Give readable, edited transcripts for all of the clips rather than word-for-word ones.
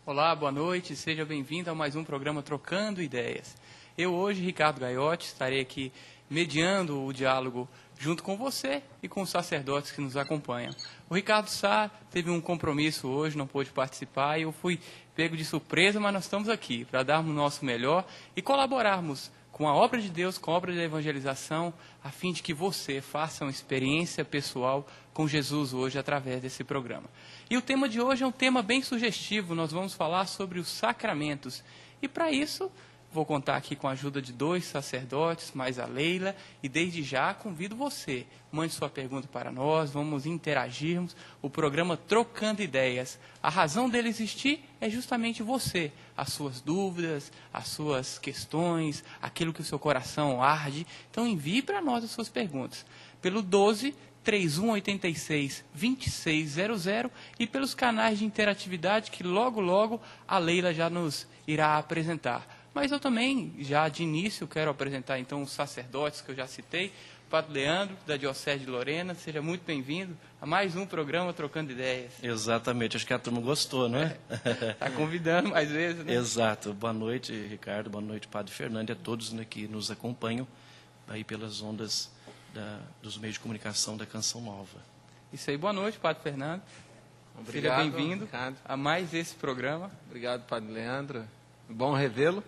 Olá, boa noite, seja bem-vindo a mais um programa Trocando Ideias. Eu hoje, Ricardo Gaiotti, estarei aqui mediando o diálogo junto com você e com os sacerdotes que nos acompanham. O Ricardo Sá teve um compromisso hoje, não pôde participar e eu fui pego de surpresa, mas nós estamos aqui para darmos o nosso melhor e colaborarmos com a obra de Deus, com a obra da evangelização, a fim de que você faça uma experiência pessoal com Jesus hoje através desse programa. E o tema de hoje é um tema bem sugestivo, nós vamos falar sobre os sacramentos. E para isso, vou contar aqui com a ajuda de 2 sacerdotes, mais a Leila, e desde já convido você, mande sua pergunta para nós, vamos interagirmos, o programa Trocando Ideias. A razão dele existir é justamente você, as suas dúvidas, as suas questões, aquilo que o seu coração arde. Então envie para nós as suas perguntas, pelo 12-3186-2600 e pelos canais de interatividade que logo a Leila já nos irá apresentar. Mas eu também, já de início, quero apresentar então os sacerdotes que eu já citei. Padre Leandro, da Diocese de Lorena, seja muito bem-vindo a mais um programa Trocando Ideias. Exatamente, acho que a turma gostou, não é? Está convidando mais vezes, né? Exato. Boa noite, Ricardo, boa noite, Padre Fernando, e a todos, né, que nos acompanham aí pelas ondas dos meios de comunicação da Canção Nova. Isso aí, boa noite, Padre Fernando. Obrigado, seja bem-vindo Ricardo. a mais esse programa. Obrigado, Padre Leandro. Bom revê-lo.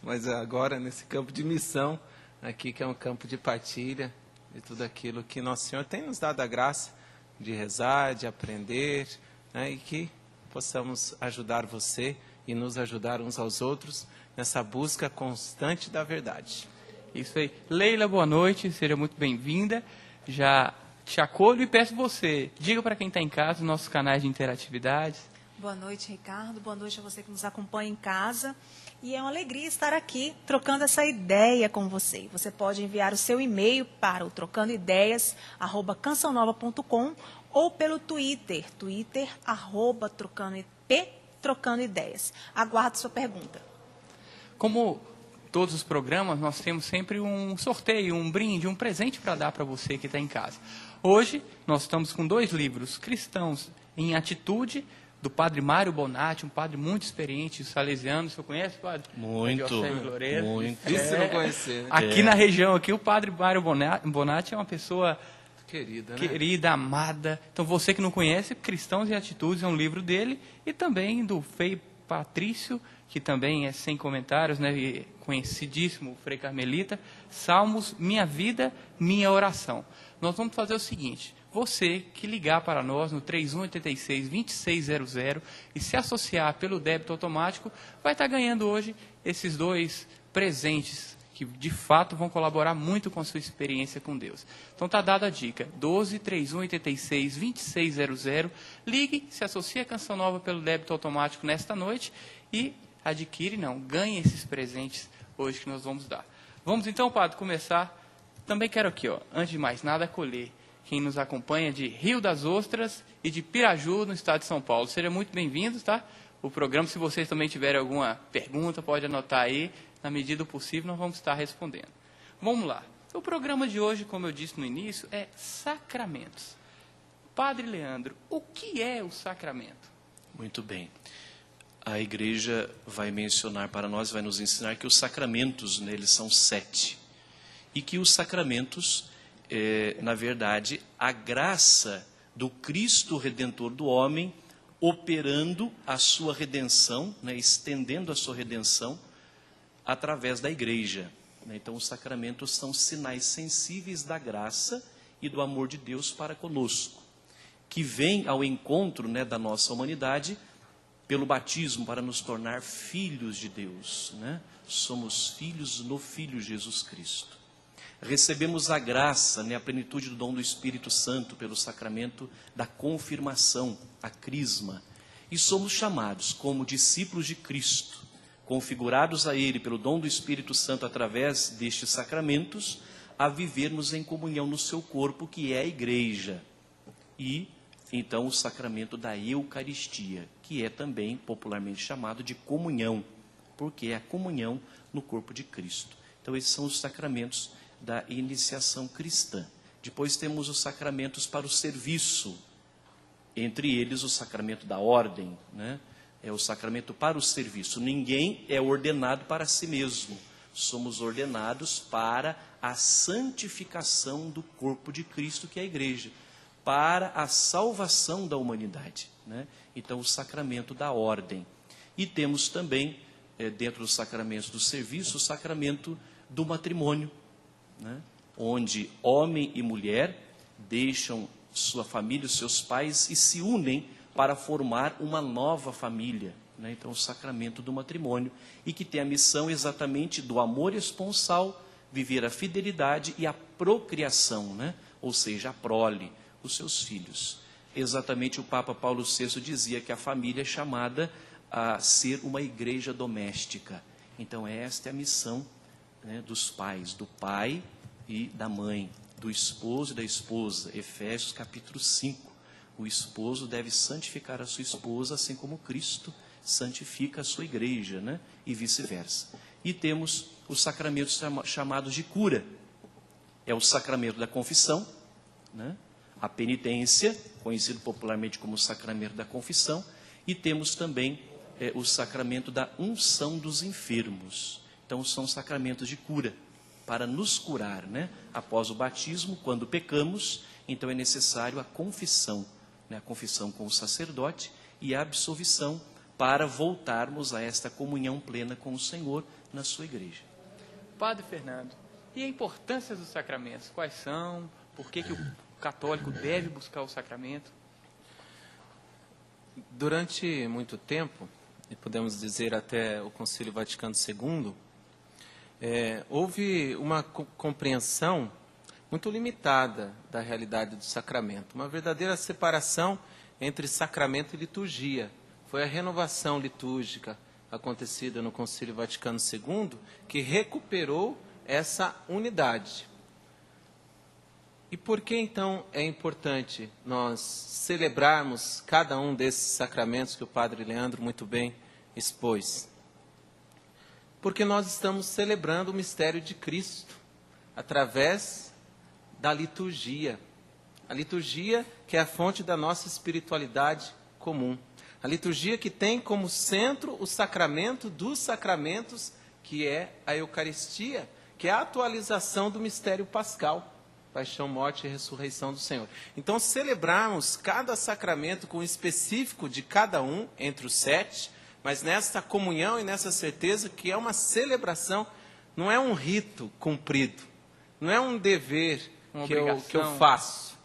Mas agora, nesse campo de missão, aqui que é um campo de partilha de tudo aquilo que Nosso Senhor tem nos dado a graça de rezar, de aprender, né, e que possamos ajudar você e nos ajudar uns aos outros nessa busca constante da verdade. Isso aí. Leila, boa noite, seja muito bem-vinda. Já te acolho e peço você, diga para quem está em casa os nossos canais de interatividade. Boa noite, Ricardo. Boa noite a você que nos acompanha em casa. E é uma alegria estar aqui trocando essa ideia com você. Você pode enviar o seu e-mail para o trocandoideias@cançãonova.com ou pelo Twitter, @trocando ideias. Aguardo sua pergunta. Como todos os programas, nós temos sempre um sorteio, um brinde, um presente para dar para você que está em casa. Hoje, nós estamos com 2 livros, Cristãos em Atitude, do padre Mário Bonatti, um padre muito experiente, salesiano. O senhor conhece, padre? Muito, muito. Difícil não conhecer, né? Aqui na região, aqui, o padre Mário Bonatti é uma pessoa Querida, né? querida, amada. Então, você que não conhece, Cristãos em Atitudes é um livro dele, e também do Frei Patrício, que também é sem comentários, né? E conhecidíssimo, o Frei Carmelita, Salmos, Minha Vida, Minha Oração. Nós vamos fazer o seguinte: você que ligar para nós no 3186-2600 e se associar pelo débito automático, vai estar ganhando hoje esses 2 presentes que de fato vão colaborar muito com a sua experiência com Deus. Então está dada a dica, 12-3186-2600, ligue, se associe à Canção Nova pelo débito automático nesta noite e ganhe esses presentes hoje que nós vamos dar. Vamos então, padre, começar. Também quero aqui, antes de mais nada, acolher quem nos acompanha de Rio das Ostras e de Piraju, no estado de São Paulo. Sejam muito bem-vindos, tá? O programa, se vocês também tiverem alguma pergunta, pode anotar aí. Na medida do possível, nós vamos estar respondendo. Vamos lá. O programa de hoje, como eu disse no início, é sacramentos. Padre Leandro, o que é o sacramento? Muito bem. A igreja vai mencionar para nós, vai nos ensinar que os sacramentos, neles são 7. E que os sacramentos na verdade, a graça do Cristo Redentor do homem, operando a sua redenção, né, estendendo a sua redenção através da igreja. Então, os sacramentos são sinais sensíveis da graça e do amor de Deus para conosco, que vem ao encontro, né, da nossa humanidade pelo batismo para nos tornar filhos de Deus, né? Somos filhos no Filho Jesus Cristo. Recebemos a graça, né, a plenitude do dom do Espírito Santo pelo sacramento da confirmação, a crisma. E somos chamados como discípulos de Cristo, configurados a Ele pelo dom do Espírito Santo através destes sacramentos, a vivermos em comunhão no seu corpo, que é a igreja. E, então, o sacramento da Eucaristia, que é também popularmente chamado de comunhão, porque é a comunhão no corpo de Cristo. Então, esses são os sacramentos da iniciação cristã. Depois temos os sacramentos para o serviço, entre eles o sacramento da ordem, né? É o sacramento para o serviço. Ninguém é ordenado para si mesmo. Somos ordenados para a santificação do corpo de Cristo, que é a igreja, para a salvação da humanidade, né? Então, o sacramento da ordem. E temos também, dentro dos sacramentos do serviço, o sacramento do matrimônio, né? Onde homem e mulher deixam sua família, os seus pais, e se unem para formar uma nova família, né? Então, o sacramento do matrimônio, e que tem a missão exatamente do amor esponsal, viver a fidelidade e a procriação, né? Ou seja, a prole, os seus filhos. Exatamente, o Papa Paulo VI dizia que a família é chamada a ser uma igreja doméstica. Então, esta é a missão, né, dos pais, do pai e da mãe, do esposo e da esposa. Efésios capítulo 5. O esposo deve santificar a sua esposa, assim como Cristo santifica a sua igreja, né? E vice-versa. E temos os sacramentos chamados de cura. É o sacramento da confissão, né? A penitência, conhecido popularmente como o sacramento da confissão, e temos também o sacramento da unção dos enfermos. Então, são sacramentos de cura, para nos curar, né? Após o batismo, quando pecamos, então é necessário a confissão, né? A confissão com o sacerdote e a absolvição, para voltarmos a esta comunhão plena com o Senhor na sua igreja. Padre Fernando, e a importância dos sacramentos? Quais são? Por que o católico deve buscar o sacramento? Durante muito tempo, e podemos dizer até o Concílio Vaticano II, houve uma compreensão muito limitada da realidade do sacramento. Uma verdadeira separação entre sacramento e liturgia. Foi a renovação litúrgica acontecida no Concílio Vaticano II que recuperou essa unidade. E por que então é importante nós celebrarmos cada um desses sacramentos que o Padre Leandro muito bem expôs? Porque nós estamos celebrando o mistério de Cristo através da liturgia. A liturgia que é a fonte da nossa espiritualidade comum. A liturgia que tem como centro o sacramento dos sacramentos, que é a Eucaristia, que é a atualização do mistério pascal, paixão, morte e ressurreição do Senhor. Então, celebrarmos cada sacramento com o específico de cada um, entre os 7, mas nessa comunhão e nessa certeza que é uma celebração, não é um rito cumprido, não é um dever que eu faço,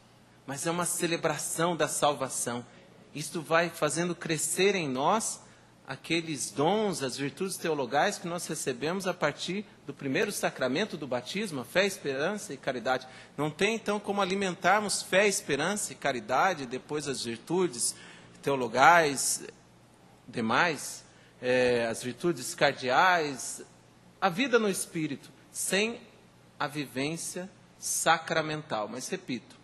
mas é uma celebração da salvação. Isto vai fazendo crescer em nós aqueles dons, as virtudes teologais que nós recebemos a partir do primeiro sacramento do batismo, a fé, esperança e caridade. Não tem, então, como alimentarmos fé, esperança e caridade, depois as virtudes teologais, demais, as virtudes cardeais, a vida no Espírito, sem a vivência sacramental. Mas, repito,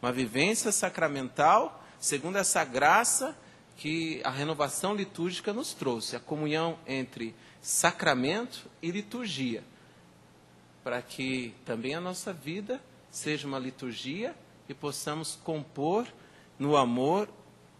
uma vivência sacramental segundo essa graça que a renovação litúrgica nos trouxe, a comunhão entre sacramento e liturgia, para que também a nossa vida seja uma liturgia e possamos compor no amor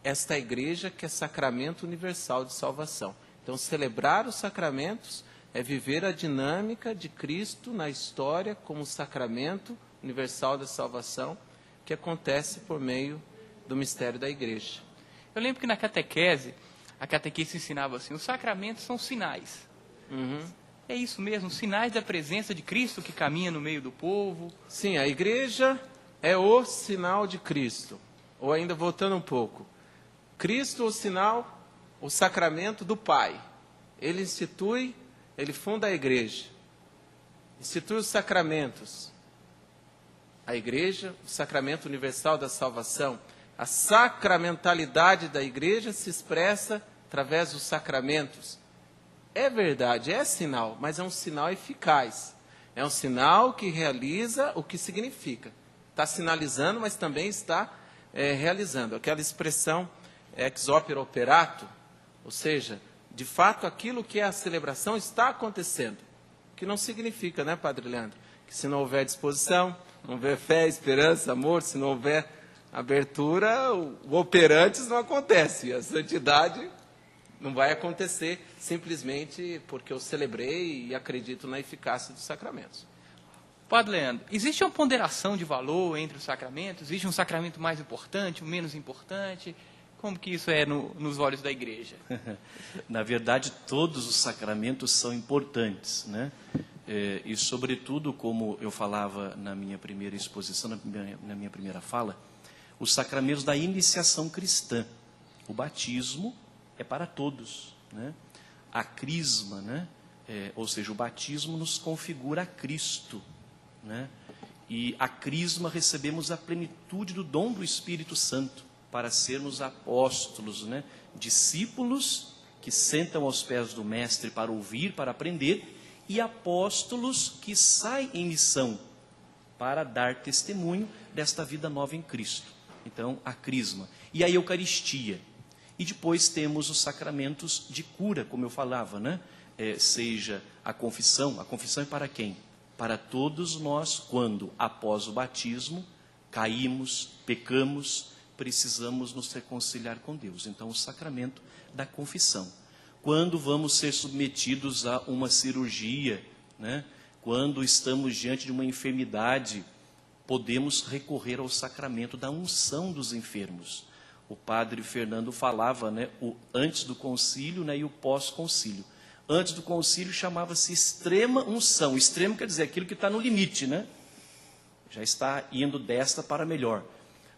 esta igreja que é sacramento universal de salvação. Então, celebrar os sacramentos é viver a dinâmica de Cristo na história como sacramento universal da salvação que acontece por meio do mistério da igreja. Eu lembro que na catequese, a catequista ensinava assim, os sacramentos são sinais. Uhum. É isso mesmo, sinais da presença de Cristo que caminha no meio do povo. Sim, a igreja é o sinal de Cristo. Ou ainda voltando um pouco, Cristo o sinal, o sacramento do Pai. Ele institui, ele funda a igreja. Institui os sacramentos. A igreja, o sacramento universal da salvação. A sacramentalidade da igreja se expressa através dos sacramentos. É verdade, é sinal, mas é um sinal eficaz. É um sinal que realiza o que significa. Está sinalizando, mas também está realizando. Aquela expressão ex opere operato, ou seja, de fato aquilo que é a celebração está acontecendo. Que não significa, né, Padre Leandro? Que se não houver disposição, não houver fé, esperança, amor, se não houver abertura, o operantes não acontece. A santidade Não vai acontecer simplesmente porque eu celebrei e acredito na eficácia dos sacramentos. Padre Leandro, existe uma ponderação de valor entre os sacramentos? Existe um sacramento mais importante, um menos importante? Como que isso é nos olhos da igreja? Na verdade, todos os sacramentos são importantes, né? E, sobretudo, como eu falava na minha primeira exposição, na minha primeira fala, os sacramentos da iniciação cristã. O batismo é para todos, né? A crisma, né? Ou seja, o batismo nos configura a Cristo, né? E a crisma recebemos a plenitude do dom do Espírito Santo para sermos apóstolos, né? Discípulos que sentam aos pés do Mestre para ouvir, para aprender, e apóstolos que saem em missão para dar testemunho desta vida nova em Cristo. Então, a crisma. E a Eucaristia. E depois temos os sacramentos de cura, como eu falava, né? Seja a confissão é para quem? Para todos nós, quando, após o batismo, caímos, pecamos, precisamos nos reconciliar com Deus. Então, o sacramento da confissão. Quando vamos ser submetidos a uma cirurgia, né? Quando estamos diante de uma enfermidade, podemos recorrer ao sacramento da unção dos enfermos. O padre Fernando falava, né, o antes do concílio, né, e o pós-concílio. Antes do concílio chamava-se extrema unção. Extremo quer dizer aquilo que está no limite, né? Já está indo desta para melhor.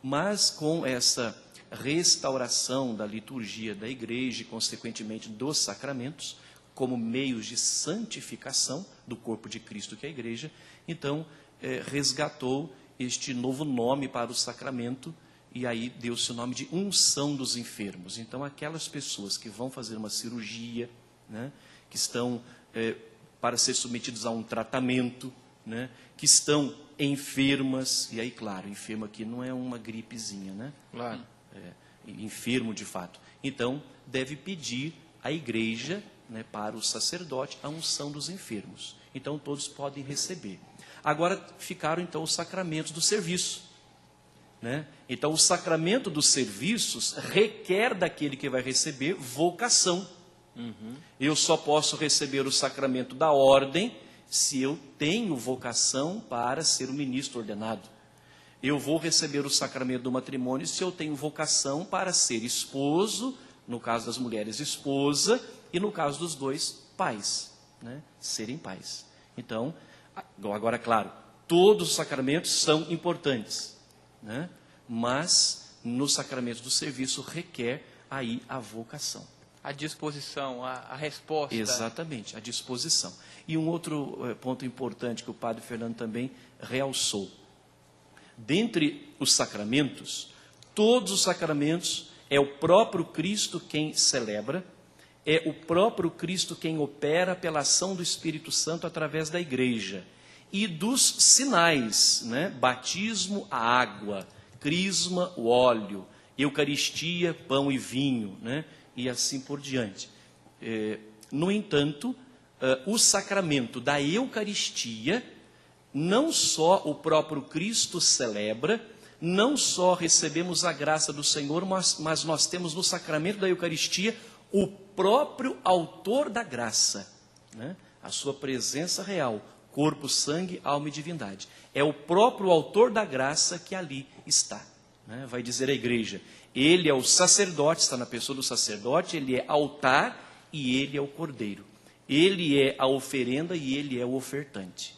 Mas com essa restauração da liturgia da igreja e, consequentemente, dos sacramentos, como meios de santificação do corpo de Cristo, que é a igreja, então resgatou este novo nome para o sacramento, e aí deu-se o nome de unção dos enfermos. Então, aquelas pessoas que vão fazer uma cirurgia, né, que estão para ser submetidos a um tratamento, né, que estão enfermas, e aí, claro, enfermo aqui não é uma gripezinha, né? Claro. Enfermo de fato. Então, deve pedir à igreja, né, para o sacerdote, a unção dos enfermos. Então, todos podem receber. Agora, ficaram, então, os sacramentos do serviço, né? Então, o sacramento dos serviços requer daquele que vai receber vocação. Eu só posso receber o sacramento da ordem se eu tenho vocação para ser um ministro ordenado. Eu vou receber o sacramento do matrimônio se eu tenho vocação para ser esposo, no caso das mulheres, esposa, e no caso dos dois, pais, né? Serem pais. Então, agora, claro, todos os sacramentos são importantes, né? Mas no sacramento do serviço requer aí a vocação. A disposição, a resposta. Exatamente, a disposição. E um outro ponto importante que o padre Fernando também realçou. Dentre os sacramentos, todos os sacramentos é o próprio Cristo quem celebra, é o próprio Cristo quem opera pela ação do Espírito Santo através da igreja. E dos sinais, né? Batismo, a água, crisma, o óleo, Eucaristia, pão e vinho, né? E assim por diante. No entanto, o sacramento da Eucaristia, não só o próprio Cristo celebra, não só recebemos a graça do Senhor, mas nós temos no sacramento da Eucaristia o próprio autor da graça, né? A sua presença real, corpo, sangue, alma e divindade. É o próprio autor da graça que ali está, né? Vai dizer a igreja, ele é o sacerdote, está na pessoa do sacerdote, ele é altar e ele é o cordeiro. Ele é a oferenda e ele é o ofertante.